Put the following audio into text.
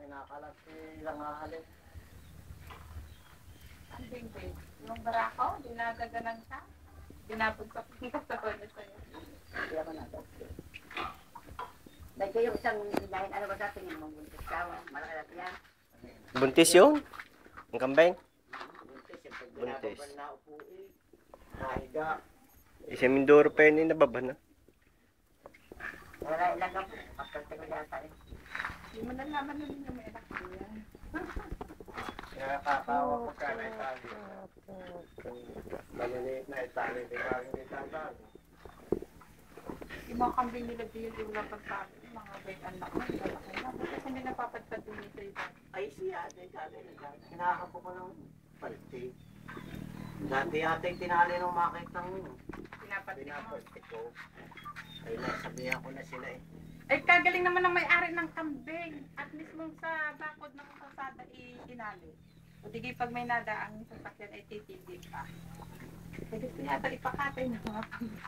kinakalat lang hahalin. Ang bingwit. Yung barako, dinagaganang ka. Dinabagsak sa kanya sa'yo. Hindi ako natin. Dahil kayo isang dahil ano ba sa tingin mo? Buntis ka, malaki natin yan. Buntis yun? Ang kambing? Buntis, yung pag Buntis. binababan na upo eh. Nahiga. Isa Mindoro pa yun nababa na. Wala ilang ako. Kapag ko yata eh. Hindi mo nalaman na rin yung may anak ko yan. Kaya kakawa pagka na itali. Maliliit na itali, di ba hindi tatali? Yung mga kambing nila dito yung napagsabi. Mga bait anak mo, lalaki na. Bakit hindi napapadpad din ito ito? Ay siya, dati. Hinahapon ko ng palti. Dati ate tinali ng makitang Pinapatik mo. pinapalti ko. Ay nasabihan ko na sila eh. Ay, kagaling naman ang may-ari ng kambing. At mismo sa bakod ng kalsada inali. O di pag may nadaang sasakyan ay titigil pa. Ay, gusto yata ipakatay ng mga kambing.